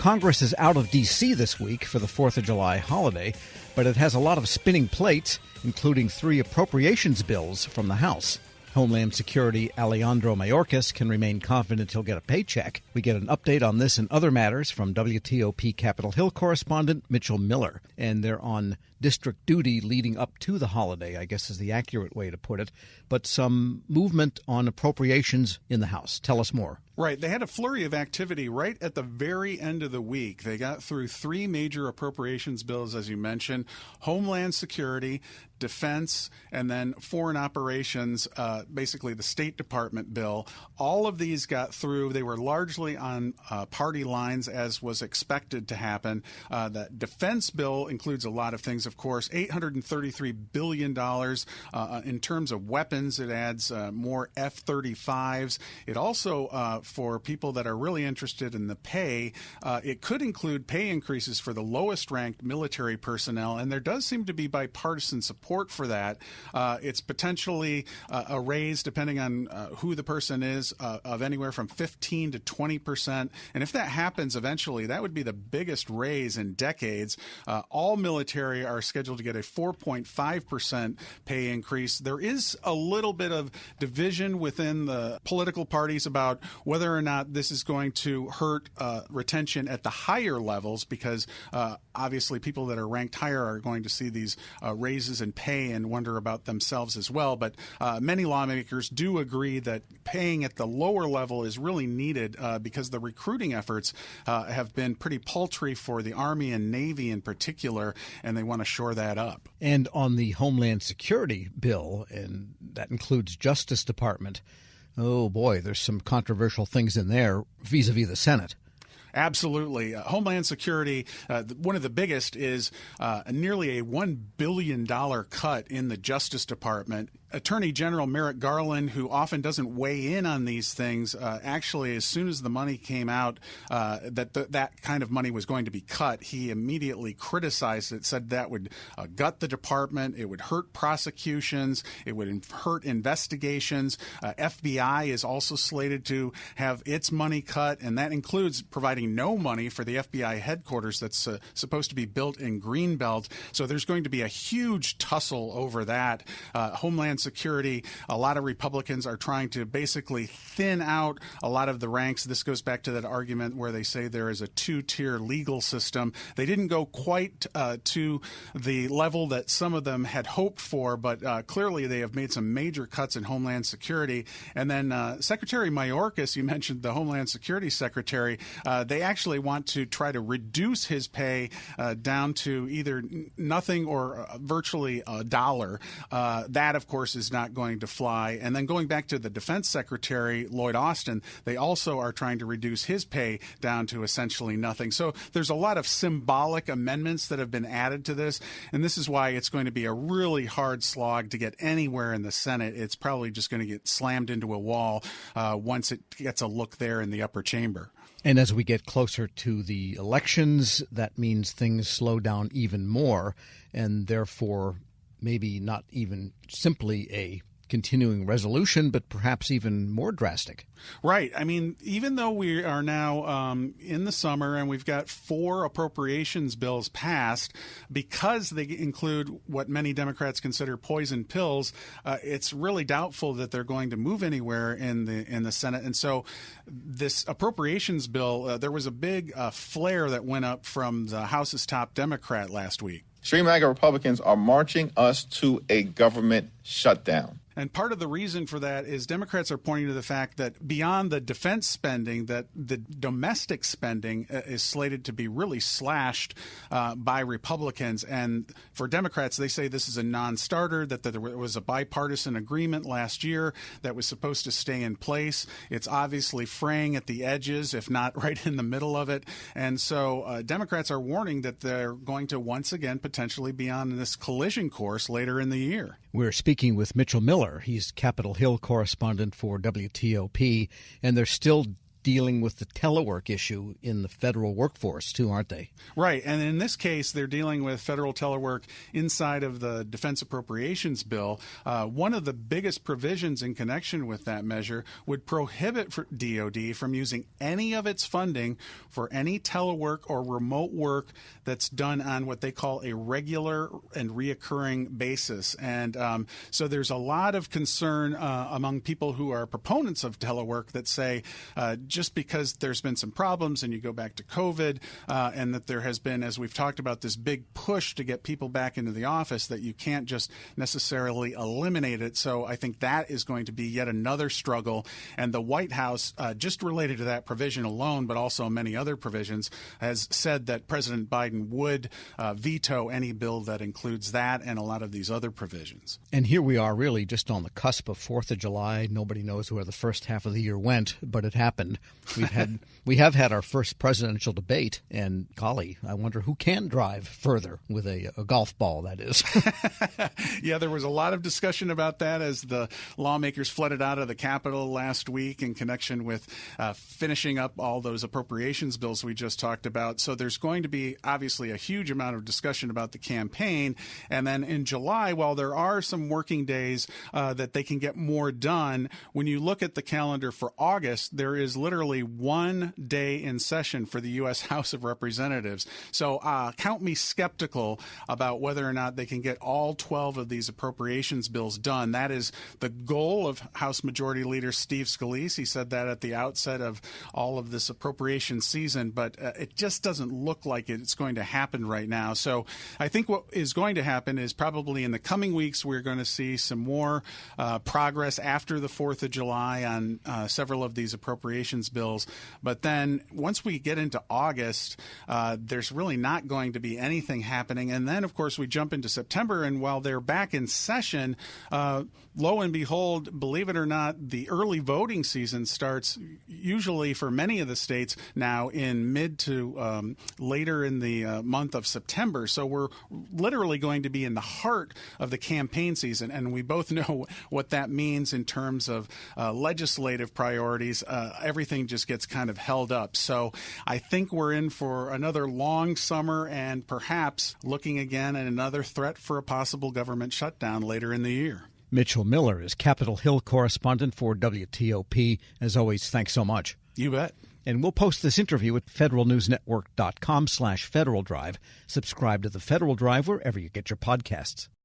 Congress is out of D.C. this week for the 4th of July holiday, but it has a lot of spinning plates, including 3 appropriations bills from the House. Homeland Security Alejandro Mayorkas can remain confident he'll get a paycheck. We get an update on this and other matters from WTOP Capitol Hill correspondent Mitchell Miller. And they're on district duty leading up to the holiday, I guess is the accurate way to put it. But some movement on appropriations in the House. Tell us more. Right. They had a flurry of activity right at the very end of the week. They got through 3 major appropriations bills, as you mentioned, Homeland Security, Defense, and then Foreign Operations, basically the State Department bill. All of these got through. They were largely on party lines, as was expected to happen. The Defense bill includes a lot of things, of course. $833 billion in terms of weapons. It adds more F-35s. It also, for people that are really interested in the pay, it could include pay increases for the lowest ranked military personnel, and there does seem to be bipartisan support for that. It's potentially a raise, depending on who the person is, of anywhere from 15 to 20%. And if that happens eventually, that would be the biggest raise in decades. All military are scheduled to get a 4.5% pay increase. There is a little bit of division within the political parties about whether or not this is going to hurt retention at the higher levels, because obviously people that are ranked higher are going to see these raises in pay and wonder about themselves as well. But many lawmakers do agree that paying at the lower level is really needed because the recruiting efforts have been pretty paltry for the Army and Navy in particular, and they want to shore that up. And on the Homeland Security bill, and that includes Justice Department, oh boy, there's some controversial things in there vis-a-vis the Senate. Absolutely. Homeland Security, one of the biggest is nearly a $1 billion cut in the Justice Department. Attorney General Merrick Garland, who often doesn't weigh in on these things, actually, as soon as the money came out, that kind of money was going to be cut, he immediately criticized it, said that would gut the department, it would hurt prosecutions, it would hurt investigations. FBI is also slated to have its money cut, and that includes providing no money for the FBI headquarters that's supposed to be built in Greenbelt. So there's going to be a huge tussle over that. Homeland Security, a lot of Republicans are trying to basically thin out a lot of the ranks. This goes back to that argument where they say there is a 2-tier legal system. They didn't go quite to the level that some of them had hoped for, but clearly they have made some major cuts in Homeland Security. And then Secretary Mayorkas, you mentioned the Homeland Security Secretary, they actually want to try to reduce his pay down to either nothing or virtually $1. That, of course, is not going to fly. And then going back to the Defense Secretary, Lloyd Austin, they also are trying to reduce his pay down to essentially nothing. So there's a lot of symbolic amendments that have been added to this, and this is why it's going to be a really hard slog to get anywhere in the Senate. It's probably just going to get slammed into a wall once it gets a look there in the upper chamber. And as we get closer to the elections, that means things slow down even more, and therefore maybe not even simply a continuing resolution, but perhaps even more drastic. Right. I mean, even though we are now in the summer and we've got 4 appropriations bills passed, because they include what many Democrats consider poison pills, it's really doubtful that they're going to move anywhere in the Senate. And so this appropriations bill, there was a big flare that went up from the House's top Democrat last week. Extreme MAGA Republicans are marching us to a government shutdown. And part of the reason for that is Democrats are pointing to the fact that beyond the defense spending, that the domestic spending is slated to be really slashed by Republicans. And for Democrats, they say this is a non-starter, that there was a bipartisan agreement last year that was supposed to stay in place. It's obviously fraying at the edges, if not right in the middle of it. And so Democrats are warning that they're going to once again potentially be on this collision course later in the year. We're speaking with Mitchell Miller. He's Capitol Hill correspondent for WTOP, and there's still dealing with the telework issue in the federal workforce, too, aren't they? Right. And in this case, they're dealing with federal telework inside of the Defense Appropriations Bill. One of the biggest provisions in connection with that measure would prohibit DOD from using any of its funding for any telework or remote work that's done on what they call a regular and reoccurring basis. And so there's a lot of concern among people who are proponents of telework that say just because there's been some problems and you go back to COVID and that there has been, as we've talked about, this big push to get people back into the office, that you can't just necessarily eliminate it. So I think that is going to be yet another struggle. And the White House, just related to that provision alone, but also many other provisions, has said that President Biden would veto any bill that includes that and a lot of these other provisions. And here we are really just on the cusp of 4th of July. Nobody knows where the first half of the year went, but it happened. We have had our first presidential debate, and golly, I wonder who can drive further with a golf ball, that is. Yeah, there was a lot of discussion about that as the lawmakers flooded out of the Capitol last week in connection with finishing up all those appropriations bills we just talked about. So there's going to be obviously a huge amount of discussion about the campaign. And then in July, while there are some working days that they can get more done, when you look at the calendar for August, there is literally one day in session for the U.S. House of Representatives. So count me skeptical about whether or not they can get all 12 of these appropriations bills done. That is the goal of House Majority Leader Steve Scalise. He said that at the outset of all of this appropriation season, but it just doesn't look like it's going to happen right now. So I think what is going to happen is probably in the coming weeks we're going to see some more progress after the 4th of July on several of these appropriations bills. But then once we get into August, there's really not going to be anything happening. And then, of course, we jump into September, and while they're back in session, lo and behold, believe it or not, the early voting season starts usually for many of the states now in mid to later in the month of September. So we're literally going to be in the heart of the campaign season, and we both know what that means in terms of legislative priorities. Everything just gets kind of held up. So I think we're in for another long summer and perhaps looking again at another threat for a possible government shutdown later in the year. Mitchell Miller is Capitol Hill correspondent for WTOP. As always, thanks so much. You bet. And we'll post this interview at federalnewsnetwork.com/Federal Drive. Subscribe to the Federal Drive wherever you get your podcasts.